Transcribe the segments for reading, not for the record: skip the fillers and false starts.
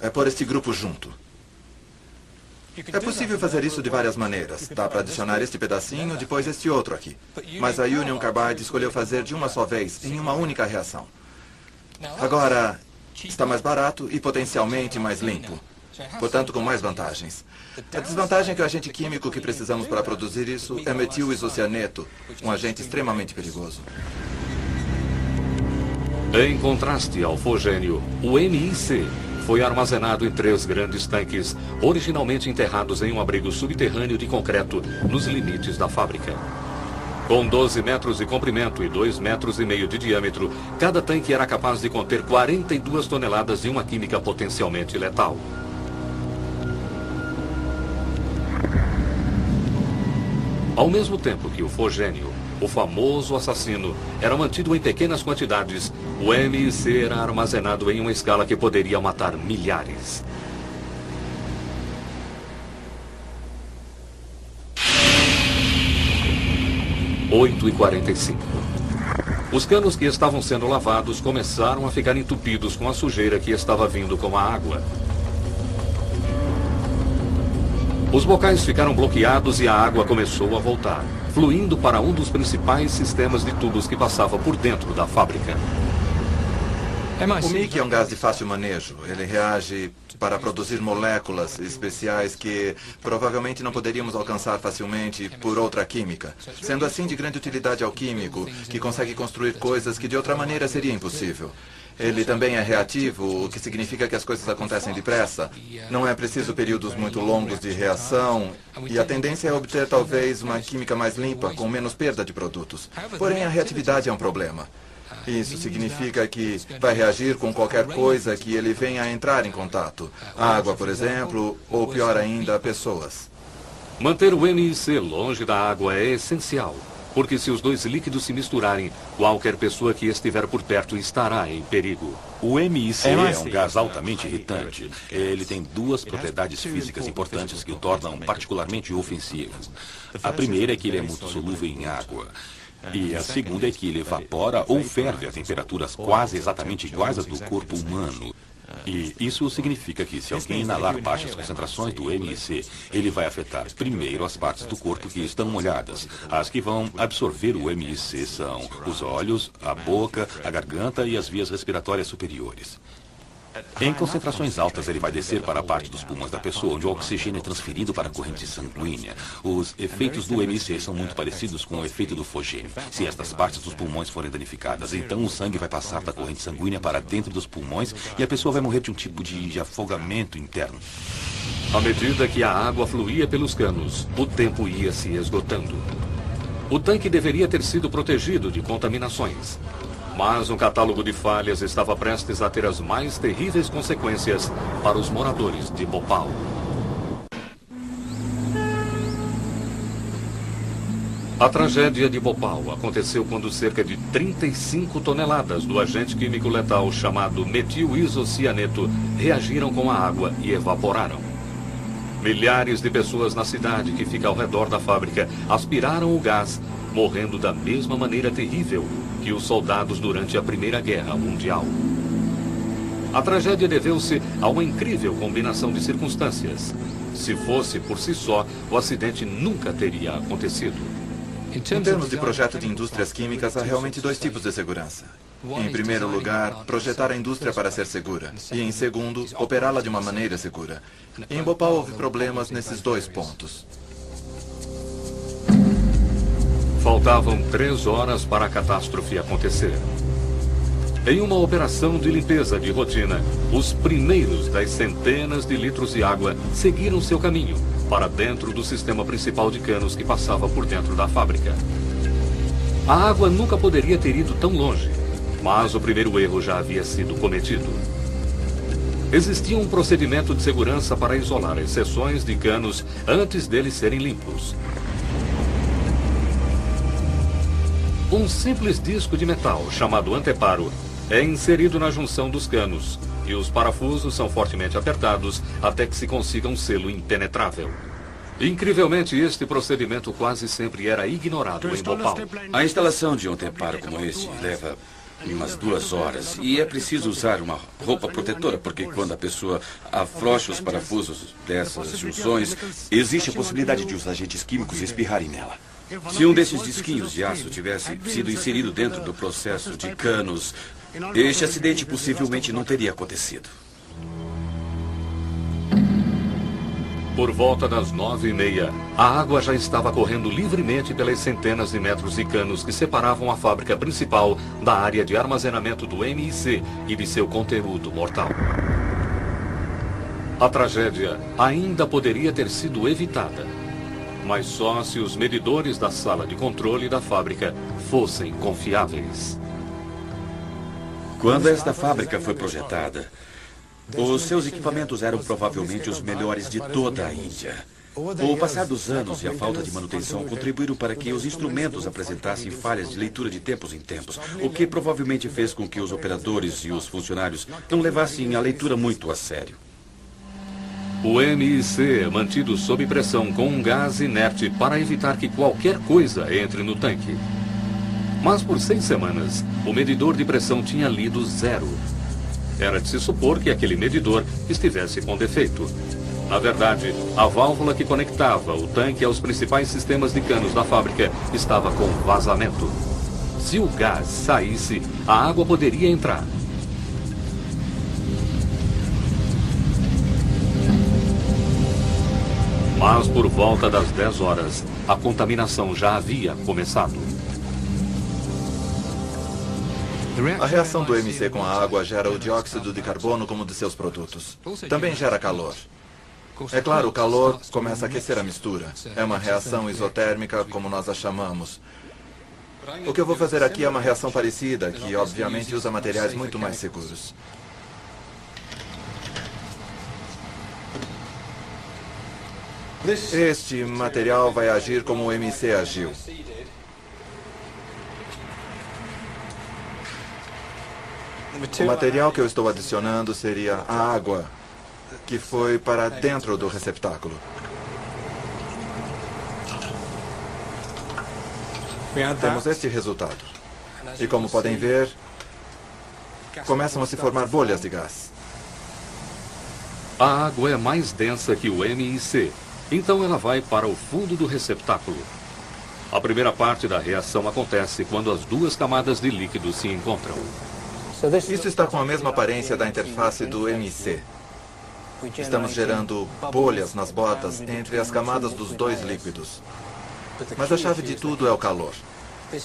é pôr este grupo junto. É possível fazer isso de várias maneiras. Dá para adicionar este pedacinho, depois este outro aqui. Mas a Union Carbide escolheu fazer de uma só vez, em uma única reação. Agora, está mais barato e potencialmente mais limpo. Portanto, com mais vantagens. A desvantagem é que o agente químico que precisamos para produzir isso é metil-isocianeto, um agente extremamente perigoso. Em contraste ao fogênio, o MIC foi armazenado em 3 grandes tanques, originalmente enterrados em um abrigo subterrâneo de concreto nos limites da fábrica. Com 12 metros de comprimento e 2,5 metros de diâmetro, cada tanque era capaz de conter 42 toneladas de uma química potencialmente letal. Ao mesmo tempo que o fogênio, o famoso assassino, era mantido em pequenas quantidades, o MIC era armazenado em uma escala que poderia matar milhares. Oito e 45. Os canos que estavam sendo lavados começaram a ficar entupidos com a sujeira que estava vindo com a água. Os bocais ficaram bloqueados e a água começou a voltar, fluindo para um dos principais sistemas de tubos que passava por dentro da fábrica. O MIC é um gás de fácil manejo. Ele reage para produzir moléculas especiais que provavelmente não poderíamos alcançar facilmente por outra química. Sendo assim de grande utilidade ao químico, que consegue construir coisas que de outra maneira seria impossível. Ele também é reativo, o que significa que as coisas acontecem depressa. Não é preciso períodos muito longos de reação, e a tendência é obter talvez uma química mais limpa, com menos perda de produtos. Porém, a reatividade é um problema. Isso significa que vai reagir com qualquer coisa que ele venha a entrar em contato. Água, por exemplo, ou pior ainda, pessoas. Manter o MIC longe da água é essencial, porque se os dois líquidos se misturarem, qualquer pessoa que estiver por perto estará em perigo. O MIC é um gás altamente irritante. Ele tem 2 propriedades físicas importantes que o tornam particularmente ofensivo. A primeira é que ele é muito solúvel em água. E a segunda é que ele evapora ou ferve a temperaturas quase exatamente iguais às do corpo humano. E isso significa que se alguém inalar baixas concentrações do MIC, ele vai afetar primeiro as partes do corpo que estão molhadas. As que vão absorver o MIC são os olhos, a boca, a garganta e as vias respiratórias superiores. Em concentrações altas, ele vai descer para a parte dos pulmões da pessoa, onde o oxigênio é transferido para a corrente sanguínea. Os efeitos do MIC são muito parecidos com o efeito do fogênio. Se estas partes dos pulmões forem danificadas, então o sangue vai passar da corrente sanguínea para dentro dos pulmões e a pessoa vai morrer de um tipo de afogamento interno. À medida que a água fluía pelos canos, o tempo ia se esgotando. O tanque deveria ter sido protegido de contaminações. Mas um catálogo de falhas estava prestes a ter as mais terríveis consequências para os moradores de Bhopal. A tragédia de Bhopal aconteceu quando cerca de 35 toneladas do agente químico letal chamado metil-isocianeto reagiram com a água e evaporaram. Milhares de pessoas na cidade que fica ao redor da fábrica aspiraram o gás, morrendo da mesma maneira terrível que os soldados durante a Primeira Guerra Mundial. A tragédia deveu-se a uma incrível combinação de circunstâncias. Se fosse por si só, o acidente nunca teria acontecido. Em termos de projeto de indústrias químicas, há realmente 2 tipos de segurança. Em primeiro lugar, projetar a indústria para ser segura. E em segundo, operá-la de uma maneira segura. Em Bhopal houve problemas nesses 2 pontos. Faltavam 3 horas para a catástrofe acontecer. Em uma operação de limpeza de rotina, os primeiros das centenas de litros de água seguiram seu caminho para dentro do sistema principal de canos que passava por dentro da fábrica. A água nunca poderia ter ido tão longe, mas o primeiro erro já havia sido cometido. Existia um procedimento de segurança para isolar as seções de canos antes deles serem limpos. Um simples disco de metal, chamado anteparo, é inserido na junção dos canos, e os parafusos são fortemente apertados até que se consiga um selo impenetrável. Incrivelmente, este procedimento quase sempre era ignorado em Bhopal. A instalação de um anteparo como este leva Umas 2 horas. E é preciso usar uma roupa protetora, porque quando a pessoa afrouxa os parafusos dessas junções, existe a possibilidade de os agentes químicos espirrarem nela. Se um desses disquinhos de aço tivesse sido inserido dentro do processo de canos, este acidente possivelmente não teria acontecido. Por volta das 9h30, a água já estava correndo livremente pelas centenas de metros de canos que separavam a fábrica principal da área de armazenamento do MIC e de seu conteúdo mortal. A tragédia ainda poderia ter sido evitada, mas só se os medidores da sala de controle da fábrica fossem confiáveis. Quando esta fábrica foi projetada, os seus equipamentos eram provavelmente os melhores de toda a Índia. O passar dos anos e a falta de manutenção contribuíram para que os instrumentos apresentassem falhas de leitura de tempos em tempos, o que provavelmente fez com que os operadores e os funcionários não levassem a leitura muito a sério. O MIC é mantido sob pressão com um gás inerte para evitar que qualquer coisa entre no tanque. Mas por 6 semanas, o medidor de pressão tinha lido 0. Era de se supor que aquele medidor estivesse com defeito. Na verdade, a válvula que conectava o tanque aos principais sistemas de canos da fábrica estava com vazamento. Se o gás saísse, a água poderia entrar. Mas por volta das 10 horas, a contaminação já havia começado. A reação do MIC com a água gera o dióxido de carbono como um de seus produtos. Também gera calor. É claro, o calor começa a aquecer a mistura. É uma reação isotérmica, como nós a chamamos. O que eu vou fazer aqui é uma reação parecida, que obviamente usa materiais muito mais seguros. Este material vai agir como o MIC agiu. O material que eu estou adicionando seria a água que foi para dentro do receptáculo. Temos este resultado. E como podem ver, começam a se formar bolhas de gás. A água é mais densa que o MIC, então ela vai para o fundo do receptáculo. A primeira parte da reação acontece quando as 2 camadas de líquido se encontram. Isso está com a mesma aparência da interface do MIC. Estamos gerando bolhas nas botas entre as camadas dos 2 líquidos. Mas a chave de tudo é o calor.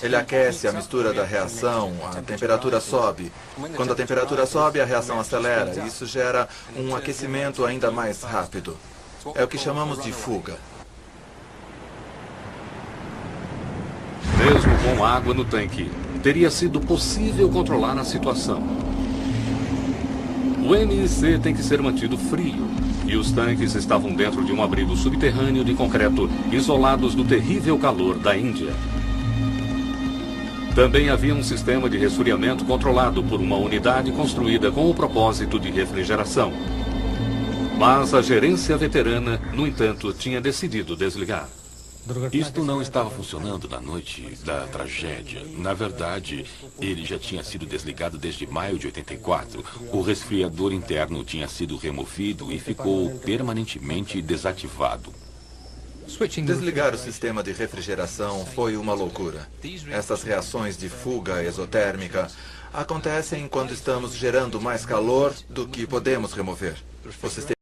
Ele aquece a mistura da reação, a temperatura sobe. Quando a temperatura sobe, a reação acelera. E isso gera um aquecimento ainda mais rápido. É o que chamamos de fuga. Mesmo com água no tanque, teria sido possível controlar a situação. O MIC tem que ser mantido frio, e os tanques estavam dentro de um abrigo subterrâneo de concreto, isolados do terrível calor da Índia. Também havia um sistema de resfriamento controlado por uma unidade construída com o propósito de refrigeração. Mas a gerência veterana, no entanto, tinha decidido desligar. Isto não estava funcionando na noite da tragédia. Na verdade, ele já tinha sido desligado desde maio de 84. O resfriador interno tinha sido removido e ficou permanentemente desativado. Desligar o sistema de refrigeração foi uma loucura. Essas reações de fuga exotérmica acontecem quando estamos gerando mais calor do que podemos remover. O sistema